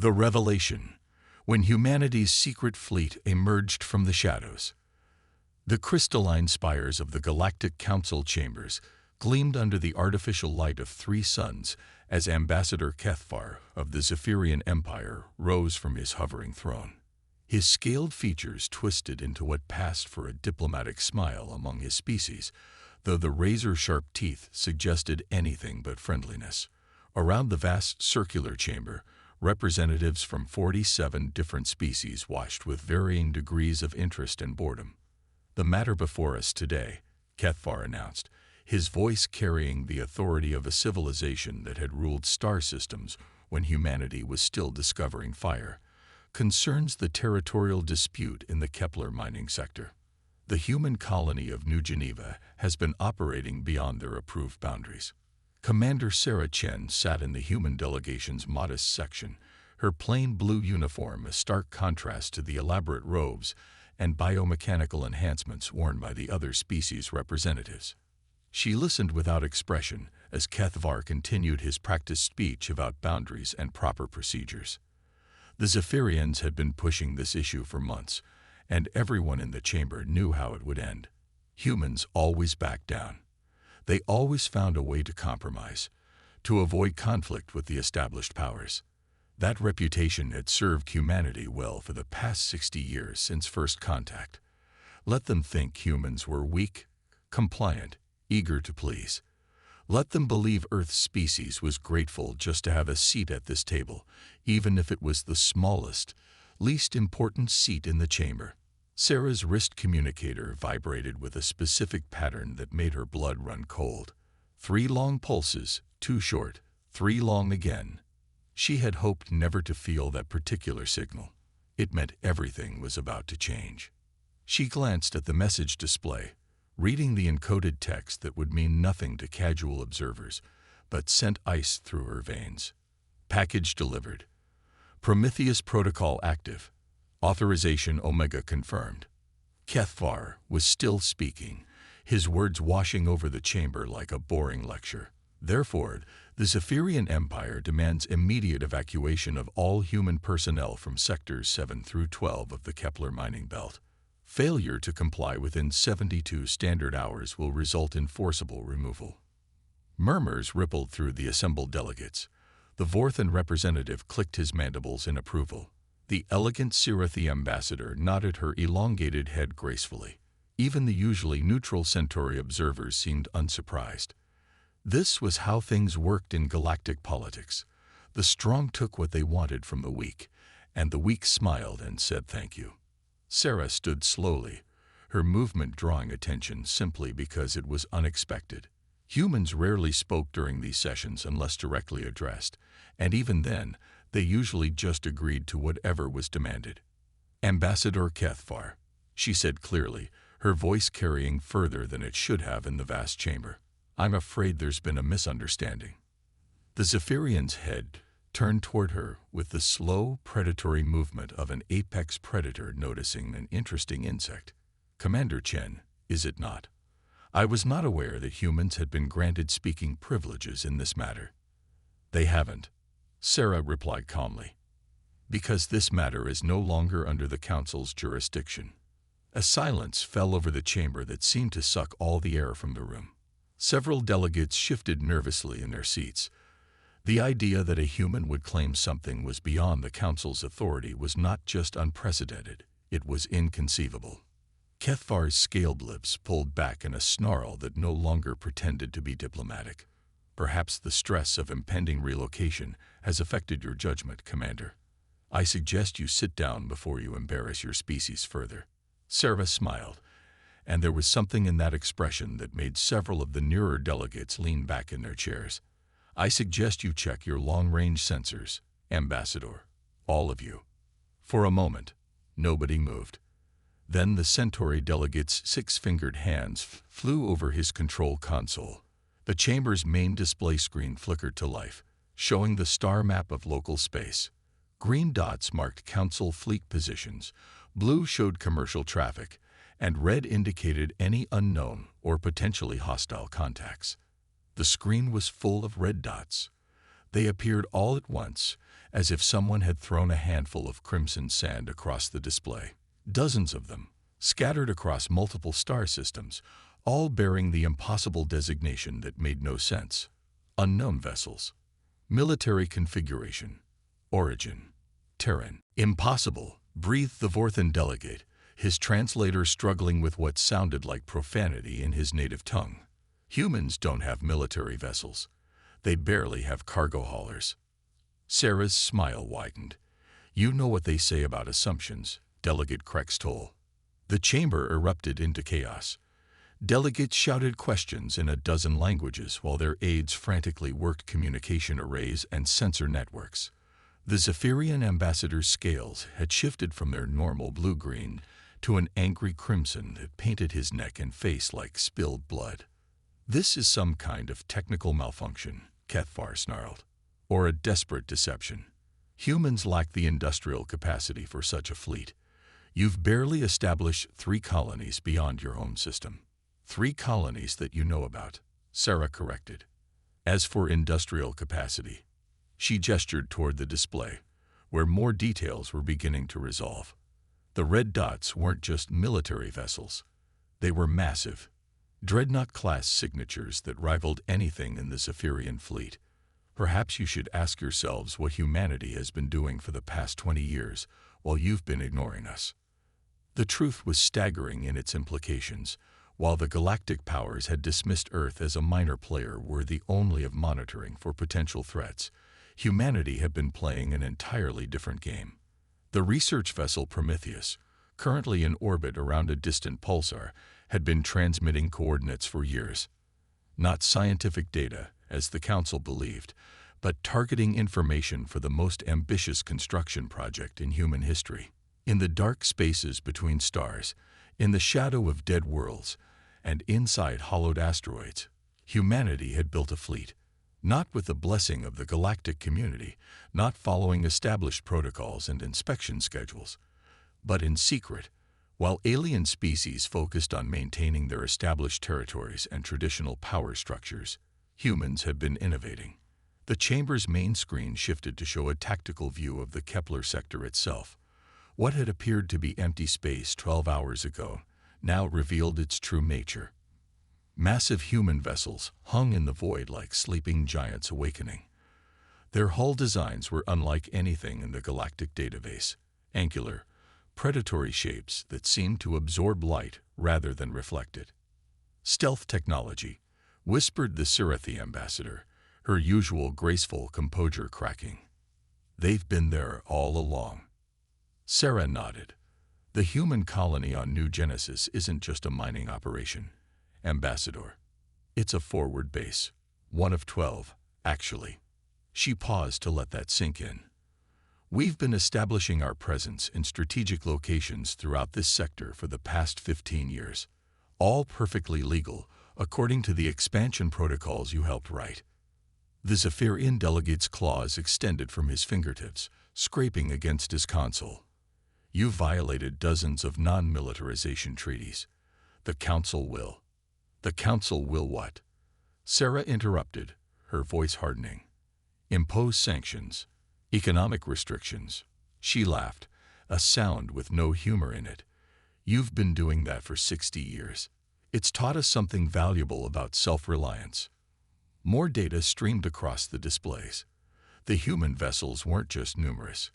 The revelation, when humanity's secret fleet emerged from the shadows. The crystalline spires of the Galactic Council chambers gleamed under the artificial light of 3 suns as Ambassador Kethvar of the Zephyrian Empire rose from his hovering throne. His scaled features twisted into what passed for a diplomatic smile among his species, though the razor-sharp teeth suggested anything but friendliness. Around the vast circular chamber, representatives from 47 different species watched with varying degrees of interest and boredom. "The matter before us today," Kethvar announced, his voice carrying the authority of a civilization that had ruled star systems when humanity was still discovering fire, "concerns the territorial dispute in the Kepler mining sector. The human colony of New Geneva has been operating beyond their approved boundaries." Commander Sarah Chen sat in the human delegation's modest section, her plain blue uniform a stark contrast to the elaborate robes and biomechanical enhancements worn by the other species representatives. She listened without expression as Kethvar continued his practiced speech about boundaries and proper procedures. The Zephyrians had been pushing this issue for months, and everyone in the chamber knew how it would end. Humans always backed down. They always found a way to compromise, to avoid conflict with the established powers. That reputation had served humanity well for the past 60 years since first contact. Let them think humans were weak, compliant, eager to please. Let them believe Earth's species was grateful just to have a seat at this table, even if it was the smallest, least important seat in the chamber. Sarah's wrist communicator vibrated with a specific pattern that made her blood run cold. 3 long pulses, 2 short, 3 long again. She had hoped never to feel that particular signal. It meant everything was about to change. She glanced at the message display, reading the encoded text that would mean nothing to casual observers, but sent ice through her veins. Package delivered. Prometheus protocol active. Authorization Omega confirmed. Kethvar was still speaking, his words washing over the chamber like a boring lecture. Therefore, the Zephyrian Empire demands immediate evacuation of all human personnel from sectors 7 through 12 of the Kepler mining belt. Failure to comply within 72 standard hours will result in forcible removal. Murmurs rippled through the assembled delegates. The Vorthan representative clicked his mandibles in approval. The elegant Sirathi ambassador nodded her elongated head gracefully. Even the usually neutral Centauri observers seemed unsurprised. This was how things worked in galactic politics. The strong took what they wanted from the weak, and the weak smiled and said thank you. Sarah stood slowly, her movement drawing attention simply because it was unexpected. Humans rarely spoke during these sessions unless directly addressed, and even then, they usually just agreed to whatever was demanded. "Ambassador Kethvar," she said clearly, her voice carrying further than it should have in the vast chamber. "I'm afraid there's been a misunderstanding." The Zephyrian's head turned toward her with the slow, predatory movement of an apex predator noticing an interesting insect. "Commander Chen, is it not? I was not aware that humans had been granted speaking privileges in this matter." "They haven't," Sarah replied calmly, "because this matter is no longer under the Council's jurisdiction." A silence fell over the chamber that seemed to suck all the air from the room. Several delegates shifted nervously in their seats. The idea that a human would claim something was beyond the Council's authority was not just unprecedented, it was inconceivable. Kethvar's scaled lips pulled back in a snarl that no longer pretended to be diplomatic. "Perhaps the stress of impending relocation has affected your judgment, Commander. I suggest you sit down before you embarrass your species further." Sarah smiled, and there was something in that expression that made several of the nearer delegates lean back in their chairs. "I suggest you check your long-range sensors, Ambassador. All of you." For a moment, nobody moved. Then the Centauri delegate's 6-fingered hands flew over his control console. The chamber's main display screen flickered to life, showing the star map of local space. Green dots marked Council fleet positions, blue showed commercial traffic, and red indicated any unknown or potentially hostile contacts. The screen was full of red dots. They appeared all at once, as if someone had thrown a handful of crimson sand across the display. Dozens of them, scattered across multiple star systems, all bearing the impossible designation that made no sense. Unknown vessels. Military configuration. Origin. Terran. Impossible, breathed the Vorthan delegate, his translator struggling with what sounded like profanity in his native tongue. Humans don't have military vessels. They barely have cargo haulers. Sarah's smile widened. You know what they say about assumptions, Delegate Krextol. The chamber erupted into chaos. Delegates shouted questions in a dozen languages while their aides frantically worked communication arrays and sensor networks. The Zephyrian ambassador's scales had shifted from their normal blue-green to an angry crimson that painted his neck and face like spilled blood. This is some kind of technical malfunction, Kethvar snarled, or a desperate deception. Humans lack the industrial capacity for such a fleet. You've barely established 3 colonies beyond your home system. 3 colonies that you know about, Sarah corrected. As for industrial capacity, she gestured toward the display, where more details were beginning to resolve. The red dots weren't just military vessels. They were massive, dreadnought-class signatures that rivaled anything in the Zephyrian fleet. Perhaps you should ask yourselves what humanity has been doing for the past 20 years while you've been ignoring us. The truth was staggering in its implications. While the galactic powers had dismissed Earth as a minor player worthy only of monitoring for potential threats, humanity had been playing an entirely different game. The research vessel Prometheus, currently in orbit around a distant pulsar, had been transmitting coordinates for years. Not scientific data, as the Council believed, but targeting information for the most ambitious construction project in human history. In the dark spaces between stars, in the shadow of dead worlds, and inside hollowed asteroids, humanity had built a fleet, not with the blessing of the galactic community, not following established protocols and inspection schedules, but in secret, while alien species focused on maintaining their established territories and traditional power structures. Humans had been innovating. The chamber's main screen shifted to show a tactical view of the Kepler sector itself. What had appeared to be empty space 12 hours ago now revealed its true nature. Massive human vessels hung in the void like sleeping giants awakening. Their hull designs were unlike anything in the galactic database, angular, predatory shapes that seemed to absorb light rather than reflect it. Stealth technology, whispered the Sirathi ambassador, her usual graceful composure cracking. They've been there all along. Sarah nodded. The human colony on New Genesis isn't just a mining operation, Ambassador. It's a forward base, one of 12, actually. She paused to let that sink in. We've been establishing our presence in strategic locations throughout this sector for the past 15 years, all perfectly legal, according to the expansion protocols you helped write. The Zephyrian delegate's claws extended from his fingertips, scraping against his console. You violated dozens of non-militarization treaties. The Council will. The Council will what? Sarah interrupted, her voice hardening. Impose sanctions, economic restrictions. She laughed, a sound with no humor in it. You've been doing that for 60 years. It's taught us something valuable about self-reliance. More data streamed across the displays. The human vessels weren't just numerous.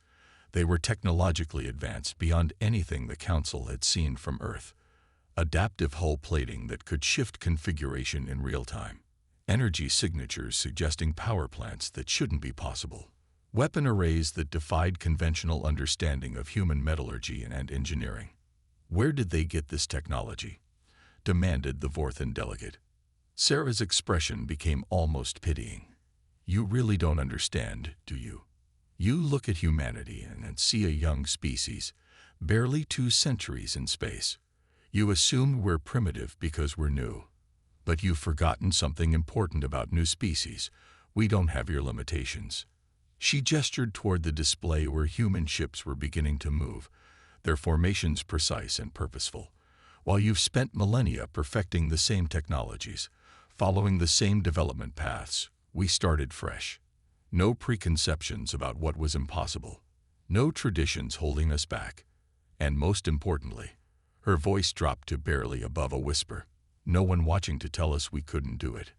They were technologically advanced beyond anything the Council had seen from Earth. Adaptive hull plating that could shift configuration in real time. Energy signatures suggesting power plants that shouldn't be possible. Weapon arrays that defied conventional understanding of human metallurgy and engineering. Where did they get this technology? Demanded the Vorthan delegate. Sarah's expression became almost pitying. You really don't understand, do you? You look at humanity and see a young species, barely 2 centuries in space. You assume we're primitive because we're new. But you've forgotten something important about new species. We don't have your limitations. She gestured toward the display where human ships were beginning to move, their formations precise and purposeful. While you've spent millennia perfecting the same technologies, following the same development paths, we started fresh. No preconceptions about what was impossible. No traditions holding us back. And most importantly, her voice dropped to barely above a whisper. No one watching to tell us we couldn't do it.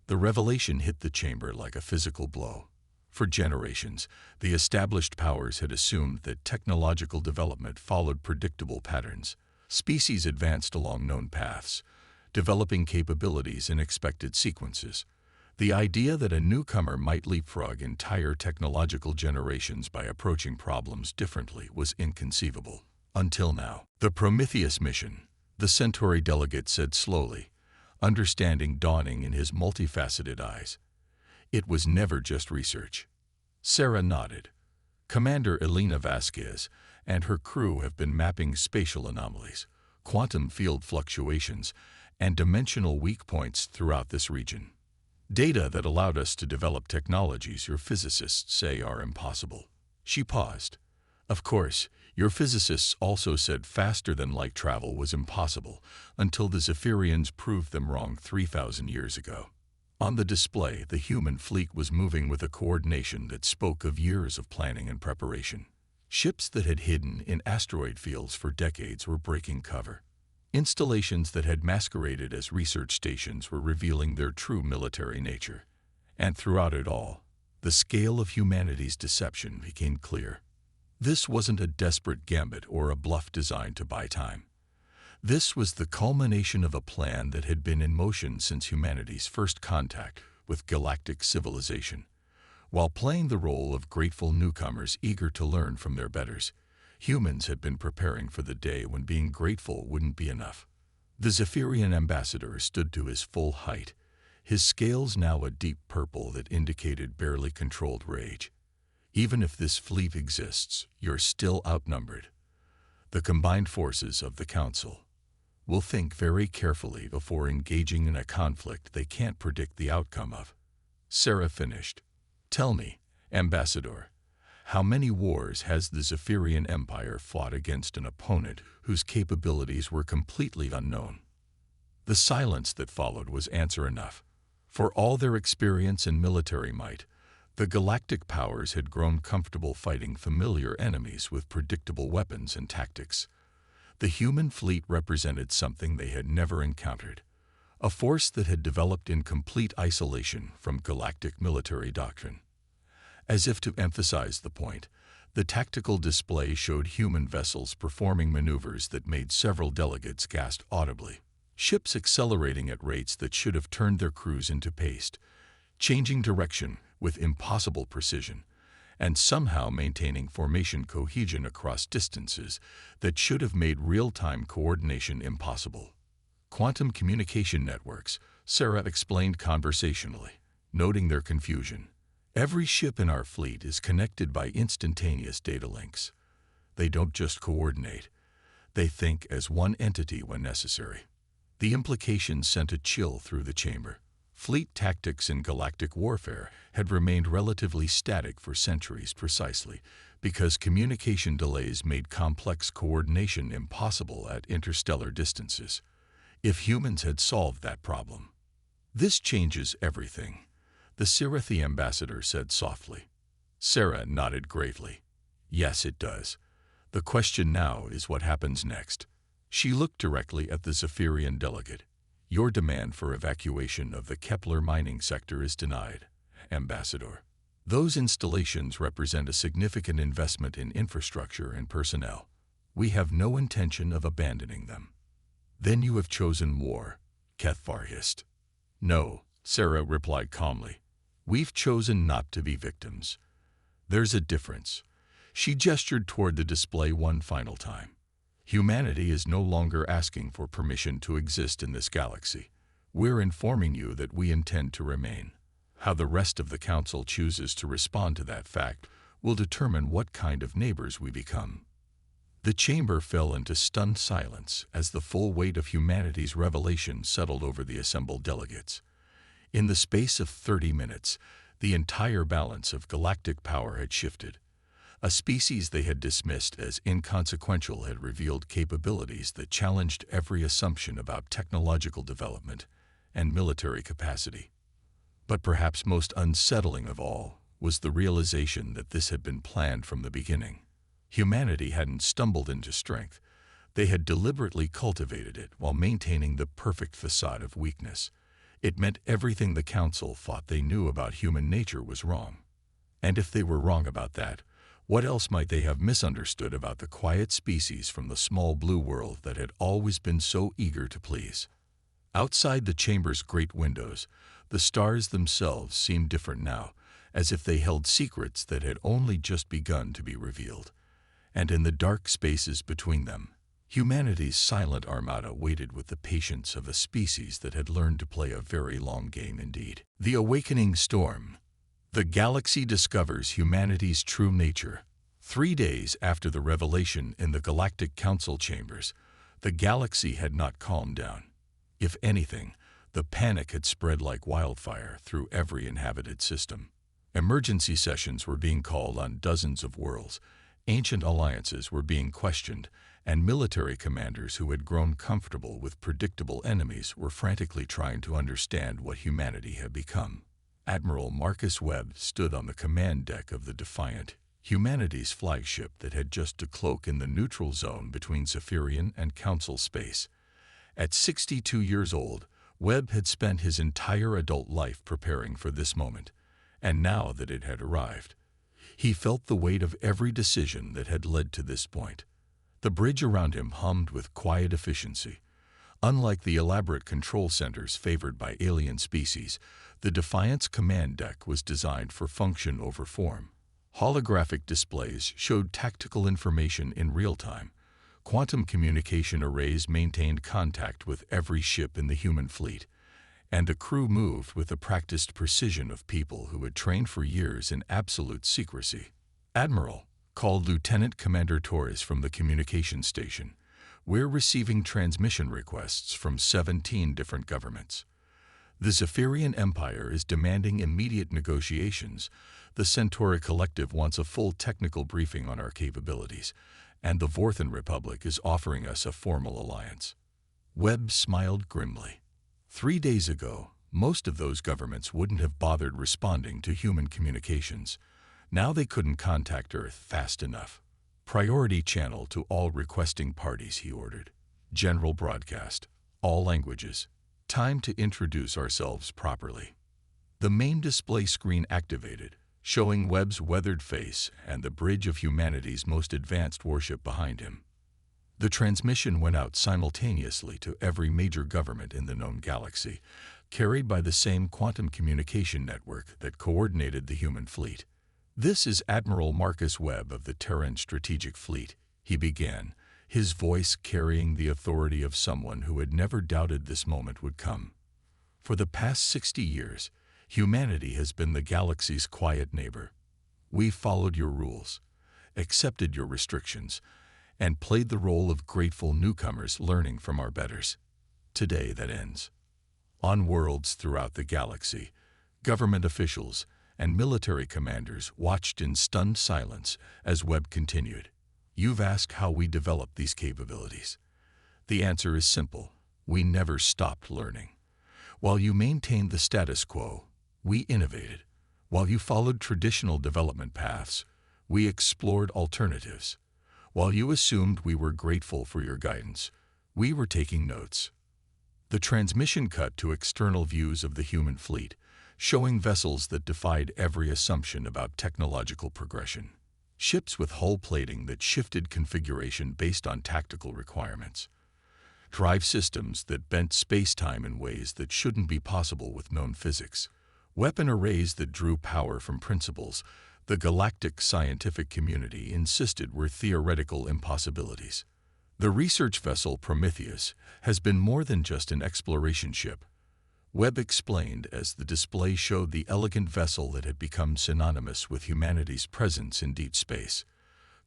The revelation hit the chamber like a physical blow. For generations, the established powers had assumed that technological development followed predictable patterns. Species advanced along known paths, developing capabilities in expected sequences. The idea that a newcomer might leapfrog entire technological generations by approaching problems differently was inconceivable. Until now. The Prometheus mission, the Centauri delegate said slowly, understanding dawning in his multifaceted eyes. It was never just research. Sarah nodded. Commander Elena Vasquez and her crew have been mapping spatial anomalies, quantum field fluctuations, and dimensional weak points throughout this region. Data that allowed us to develop technologies your physicists say are impossible. She paused. Of course, your physicists also said faster-than-light travel was impossible until the Zephyrians proved them wrong 3,000 years ago. On the display, the human fleet was moving with a coordination that spoke of years of planning and preparation. Ships that had hidden in asteroid fields for decades were breaking cover. Installations that had masqueraded as research stations were revealing their true military nature. And throughout it all, the scale of humanity's deception became clear. This wasn't a desperate gambit or a bluff designed to buy time. This was the culmination of a plan that had been in motion since humanity's first contact with galactic civilization. While playing the role of grateful newcomers eager to learn from their betters, humans had been preparing for the day when being grateful wouldn't be enough. The Zephyrian ambassador stood to his full height, his scales now a deep purple that indicated barely controlled rage. Even if this fleet exists, you're still outnumbered. The combined forces of the Council will think very carefully before engaging in a conflict they can't predict the outcome of. Sarah finished. Tell me, Ambassador, how many wars has the Zephyrian Empire fought against an opponent whose capabilities were completely unknown? The silence that followed was answer enough. For all their experience and military might, the galactic powers had grown comfortable fighting familiar enemies with predictable weapons and tactics. The human fleet represented something they had never encountered, a force that had developed in complete isolation from galactic military doctrine. As if to emphasize the point, the tactical display showed human vessels performing maneuvers that made several delegates gasp audibly. Ships accelerating at rates that should have turned their crews into paste, changing direction with impossible precision, and somehow maintaining formation cohesion across distances that should have made real-time coordination impossible. Quantum communication networks, Sarah explained conversationally, noting their confusion. Every ship in our fleet is connected by instantaneous data links. They don't just coordinate, they think as one entity when necessary. The implication sent a chill through the chamber. Fleet tactics in galactic warfare had remained relatively static for centuries precisely because communication delays made complex coordination impossible at interstellar distances. If humans had solved that problem. This changes everything, the Sirathi ambassador said softly. Sarah nodded gravely. Yes, it does. The question now is what happens next. She looked directly at the Zephyrian delegate. Your demand for evacuation of the Kepler mining sector is denied, Ambassador. Those installations represent a significant investment in infrastructure and personnel. We have no intention of abandoning them. Then you have chosen war, Kethvar hissed. No, Sarah replied calmly. We've chosen not to be victims. There's a difference. She gestured toward the display one final time. Humanity is no longer asking for permission to exist in this galaxy. We're informing you that we intend to remain. How the rest of the Council chooses to respond to that fact will determine what kind of neighbors we become. The chamber fell into stunned silence as the full weight of humanity's revelation settled over the assembled delegates. In the space of 30 minutes, the entire balance of galactic power had shifted. A species they had dismissed as inconsequential had revealed capabilities that challenged every assumption about technological development and military capacity. But perhaps most unsettling of all was the realization that this had been planned from the beginning. Humanity hadn't stumbled into strength. They had deliberately cultivated it while maintaining the perfect facade of weakness. It meant everything the Council thought they knew about human nature was wrong. And if they were wrong about that, what else might they have misunderstood about the quiet species from the small blue world that had always been so eager to please? Outside the chamber's great windows, the stars themselves seemed different now, as if they held secrets that had only just begun to be revealed. And in the dark spaces between them, humanity's silent armada waited with the patience of a species that had learned to play a very long game indeed. The Awakening Storm. The galaxy discovers humanity's true nature. 3 days after the revelation in the Galactic Council chambers, the galaxy had not calmed down. If anything, the panic had spread like wildfire through every inhabited system. Emergency sessions were being called on dozens of worlds, ancient alliances were being questioned, and military commanders who had grown comfortable with predictable enemies were frantically trying to understand what humanity had become. Admiral Marcus Webb stood on the command deck of the Defiant, humanity's flagship that had just to cloak in the neutral zone between Zephyrian and Council space. At 62 years old, Webb had spent his entire adult life preparing for this moment, and now that it had arrived, he felt the weight of every decision that had led to this point. The bridge around him hummed with quiet efficiency. Unlike the elaborate control centers favored by alien species, the Defiant's command deck was designed for function over form. Holographic displays showed tactical information in real time. Quantum communication arrays maintained contact with every ship in the human fleet, and the crew moved with the practiced precision of people who had trained for years in absolute secrecy. "Admiral," called Lieutenant Commander Torres from the communication station, "we're receiving transmission requests from 17 different governments. The Zephyrian Empire is demanding immediate negotiations, the Centauri Collective wants a full technical briefing on our capabilities, and the Vorthan Republic is offering us a formal alliance." Webb smiled grimly. 3 days ago, most of those governments wouldn't have bothered responding to human communications. Now they couldn't contact Earth fast enough. "Priority channel to all requesting parties," he ordered. "General broadcast. All languages. Time to introduce ourselves properly." The main display screen activated, showing Webb's weathered face and the bridge of humanity's most advanced warship behind him. The transmission went out simultaneously to every major government in the known galaxy, carried by the same quantum communication network that coordinated the human fleet. "This is Admiral Marcus Webb of the Terran Strategic Fleet," he began, his voice carrying the authority of someone who had never doubted this moment would come. "For the past 60 years, humanity has been the galaxy's quiet neighbor. We followed your rules, accepted your restrictions, and played the role of grateful newcomers learning from our betters. Today that ends." On worlds throughout the galaxy, government officials and military commanders watched in stunned silence as Webb continued. "You've asked how we developed these capabilities. The answer is simple. We never stopped learning. While you maintained the status quo, we innovated. While you followed traditional development paths, we explored alternatives. While you assumed we were grateful for your guidance, we were taking notes." The transmission cut to external views of the human fleet, showing vessels that defied every assumption about technological progression. Ships with hull plating that shifted configuration based on tactical requirements. Drive systems that bent space-time in ways that shouldn't be possible with known physics. Weapon arrays that drew power from principles the galactic scientific community insisted were theoretical impossibilities. The research vessel Prometheus has been more than just an exploration ship, Webb explained as the display showed the elegant vessel that had become synonymous with humanity's presence in deep space.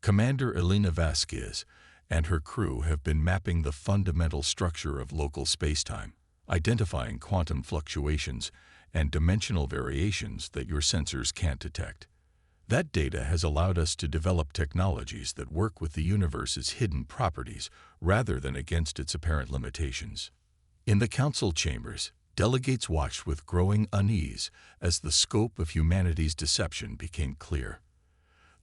Commander Elena Vasquez and her crew have been mapping the fundamental structure of local spacetime, identifying quantum fluctuations and dimensional variations that your sensors can't detect. That data has allowed us to develop technologies that work with the universe's hidden properties rather than against its apparent limitations. In the council chambers, Delegates watched with growing unease as the scope of humanity's deception became clear.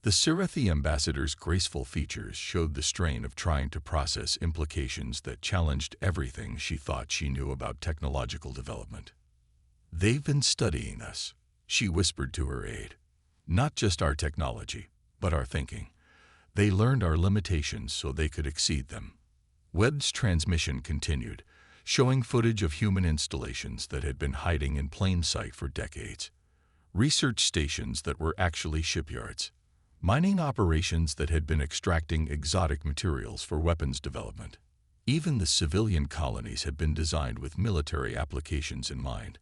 The Sirathi ambassador's graceful features showed the strain of trying to process implications that challenged everything she thought she knew about technological development. "They've been studying us," she whispered to her aide. "Not just our technology, but our thinking. They learned our limitations so they could exceed them." Webb's transmission continued, showing footage of human installations that had been hiding in plain sight for decades. Research stations that were actually shipyards. Mining operations that had been extracting exotic materials for weapons development. Even the civilian colonies had been designed with military applications in mind,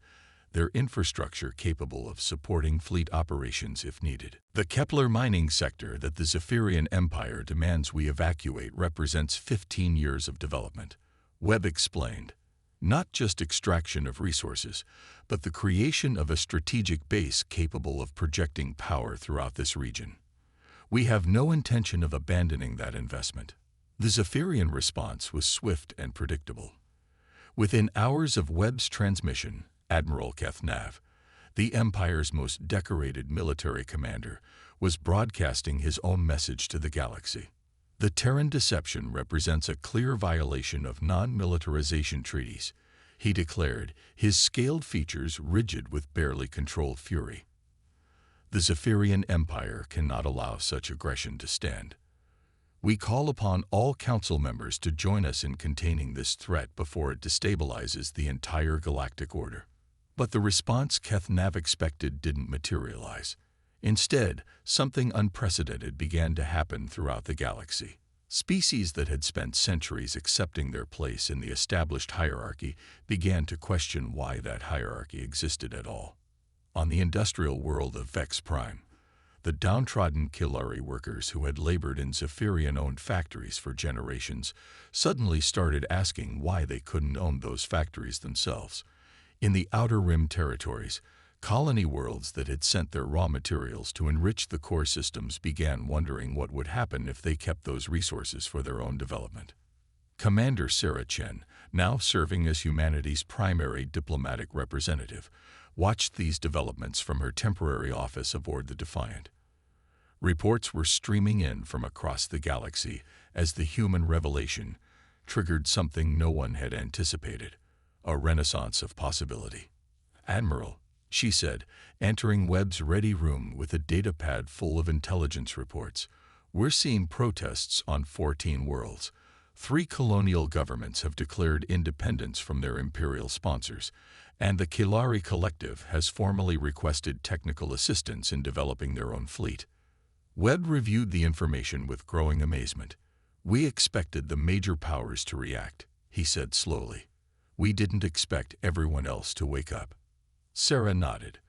their infrastructure capable of supporting fleet operations if needed. The Kepler mining sector that the Zephyrian Empire demands we evacuate represents 15 years of development, Webb explained. Not just extraction of resources, but the creation of a strategic base capable of projecting power throughout this region. We have no intention of abandoning that investment. The Zephyrian response was swift and predictable. Within hours of Webb's transmission, Admiral Kethnav, the Empire's most decorated military commander, was broadcasting his own message to the galaxy. The Terran deception represents a clear violation of non-militarization treaties, he declared, his scaled features rigid with barely controlled fury. The Zephyrian Empire cannot allow such aggression to stand. We call upon all council members to join us in containing this threat before it destabilizes the entire galactic order. But the response Kethnav expected didn't materialize. Instead, something unprecedented began to happen throughout the galaxy. Species that had spent centuries accepting their place in the established hierarchy began to question why that hierarchy existed at all. On the industrial world of Vex Prime, the downtrodden Kilari workers who had labored in Zephyrian-owned factories for generations suddenly started asking why they couldn't own those factories themselves. In the Outer Rim territories, colony worlds that had sent their raw materials to enrich the core systems began wondering what would happen if they kept those resources for their own development. Commander Sarah Chen, now serving as humanity's primary diplomatic representative, watched these developments from her temporary office aboard the Defiant. Reports were streaming in from across the galaxy as the human revelation triggered something no one had anticipated, a renaissance of possibility. "Admiral," she said, entering Webb's ready room with a datapad full of intelligence reports, "we're seeing protests on 14 worlds. 3 colonial governments have declared independence from their imperial sponsors, and the Kilari Collective has formally requested technical assistance in developing their own fleet." Webb reviewed the information with growing amazement. "We expected the major powers to react," he said slowly. "We didn't expect everyone else to wake up." Sarah nodded.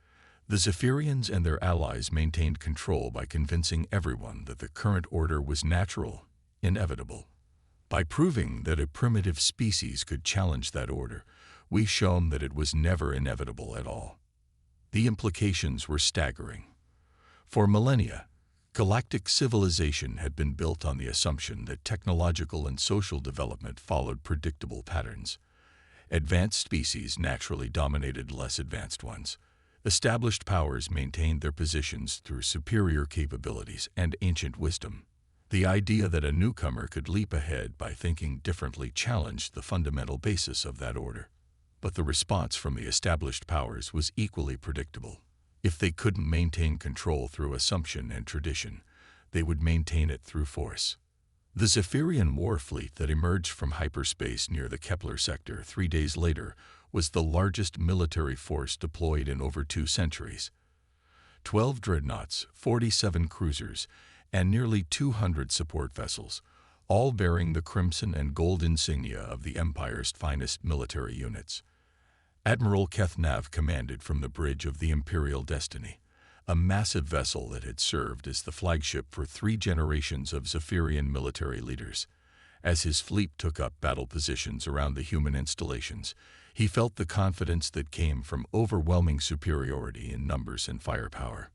The Zephyrians and their allies maintained control by convincing everyone that the current order was natural, inevitable. By proving that a primitive species could challenge that order, we've shown that it was never inevitable at all. The implications were staggering. For millennia, galactic civilization had been built on the assumption that technological and social development followed predictable patterns. Advanced species naturally dominated less advanced ones. Established powers maintained their positions through superior capabilities and ancient wisdom. The idea that a newcomer could leap ahead by thinking differently challenged the fundamental basis of that order. But the response from the established powers was equally predictable. If they couldn't maintain control through assumption and tradition, they would maintain it through force. The Zephyrian war fleet that emerged from hyperspace near the Kepler sector 3 days later was the largest military force deployed in over 2 centuries. 12 dreadnoughts, 47 cruisers, and nearly 200 support vessels, all bearing the crimson and gold insignia of the Empire's finest military units. Admiral Kethnav commanded from the bridge of the Imperial Destiny, a massive vessel that had served as the flagship for 3 generations of Zephyrian military leaders. As his fleet took up battle positions around the human installations, he felt the confidence that came from overwhelming superiority in numbers and firepower.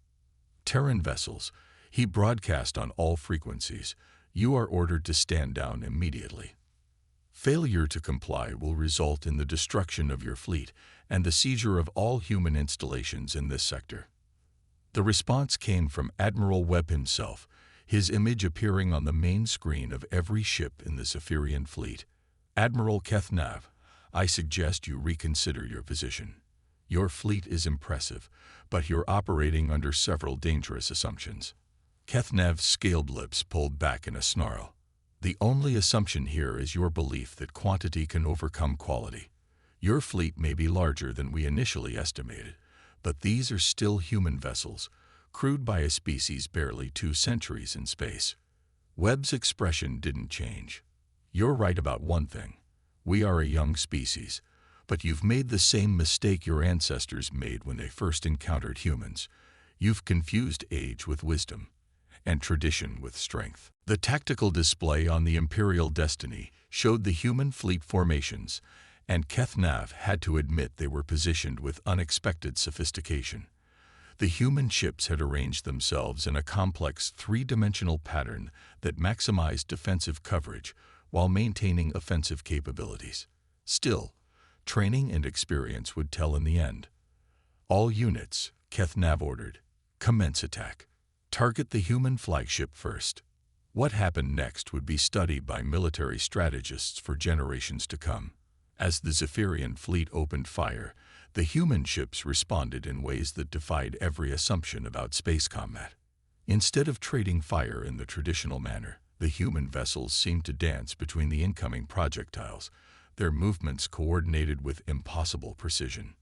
Terran vessels, he broadcast on all frequencies, "You are ordered to stand down immediately. Failure to comply will result in the destruction of your fleet and the seizure of all human installations in this sector. The response came from Admiral Webb himself, his image appearing on the main screen of every ship in the Zephyrian fleet. "Admiral Kethnav, I suggest you reconsider your position. Your fleet is impressive, but you're operating under several dangerous assumptions." Kethnav's scaled lips pulled back in a snarl. "The only assumption here is your belief that quantity can overcome quality. Your fleet may be larger than we initially estimated, but these are still human vessels, crewed by a species barely 2 centuries in space." Webb's expression didn't change. "You're right about one thing. We are a young species, but you've made the same mistake your ancestors made when they first encountered humans. You've confused age with wisdom, and tradition with strength." The tactical display on the Imperial Destiny showed the human fleet formations, and Kethnav had to admit they were positioned with unexpected sophistication. The human ships had arranged themselves in a complex 3-dimensional pattern that maximized defensive coverage while maintaining offensive capabilities. Still, training and experience would tell in the end. "All units," Kethnav ordered, "commence attack. Target the human flagship first." What happened next would be studied by military strategists for generations to come. As the Zephyrian fleet opened fire, the human ships responded in ways that defied every assumption about space combat. Instead of trading fire in the traditional manner, the human vessels seemed to dance between the incoming projectiles, their movements coordinated with impossible precision.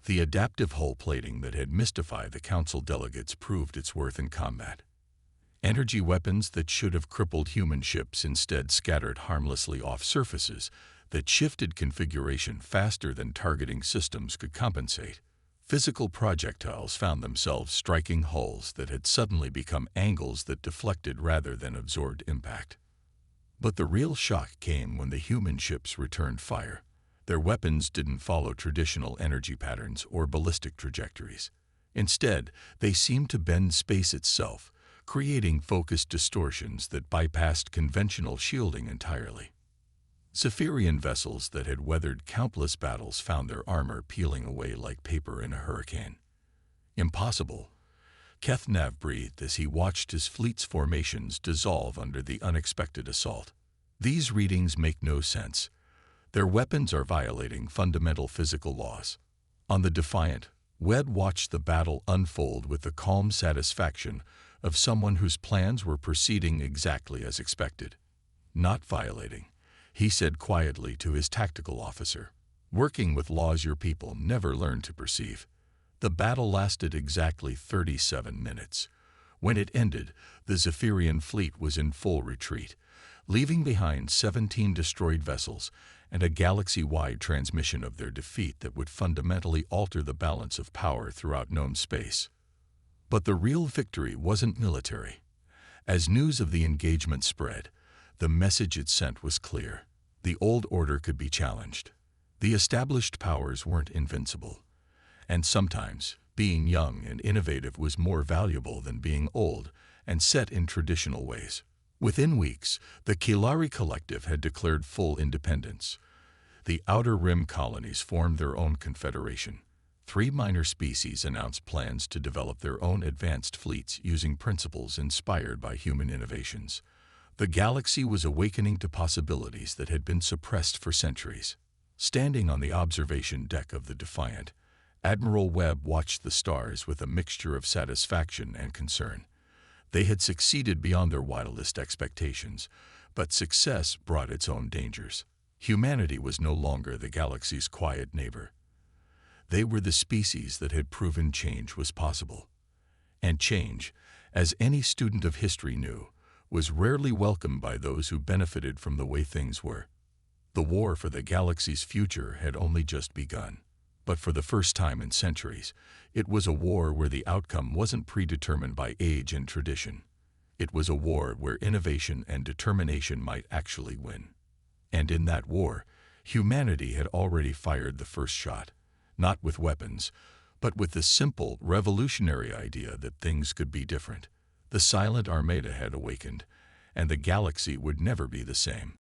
The adaptive hull plating that had mystified the Council delegates proved its worth in combat. Energy weapons that should have crippled human ships instead scattered harmlessly off surfaces that shifted configuration faster than targeting systems could compensate. Physical projectiles found themselves striking hulls that had suddenly become angles that deflected rather than absorbed impact. But the real shock came when the human ships returned fire. Their weapons didn't follow traditional energy patterns or ballistic trajectories. Instead, they seemed to bend space itself, creating focused distortions that bypassed conventional shielding entirely. Zephyrian vessels that had weathered countless battles found their armor peeling away like paper in a hurricane. "Impossible," Kethnav breathed as he watched his fleet's formations dissolve under the unexpected assault. "These readings make no sense. Their weapons are violating fundamental physical laws." On the Defiant, Webb watched the battle unfold with the calm satisfaction of someone whose plans were proceeding exactly as expected. "Not violating," he said quietly to his tactical officer. "Working with laws your people never learned to perceive." The battle lasted exactly 37 minutes. When it ended, the Zephyrian fleet was in full retreat, leaving behind 17 destroyed vessels and a galaxy-wide transmission of their defeat that would fundamentally alter the balance of power throughout known space. But the real victory wasn't military. As news of the engagement spread, the message it sent was clear. The old order could be challenged. The established powers weren't invincible. And sometimes, being young and innovative was more valuable than being old and set in traditional ways. Within weeks, the Kilari Collective had declared full independence. The Outer Rim colonies formed their own confederation. 3 minor species announced plans to develop their own advanced fleets using principles inspired by human innovations. The galaxy was awakening to possibilities that had been suppressed for centuries. Standing on the observation deck of the Defiant, Admiral Webb watched the stars with a mixture of satisfaction and concern. They had succeeded beyond their wildest expectations, but success brought its own dangers. Humanity was no longer the galaxy's quiet neighbor. They were the species that had proven change was possible. And change, as any student of history knew, was rarely welcomed by those who benefited from the way things were. The war for the galaxy's future had only just begun. But for the first time in centuries, it was a war where the outcome wasn't predetermined by age and tradition. It was a war where innovation and determination might actually win. And in that war, humanity had already fired the first shot. Not with weapons, but with the simple, revolutionary idea that things could be different. The silent armada had awakened, and the galaxy would never be the same.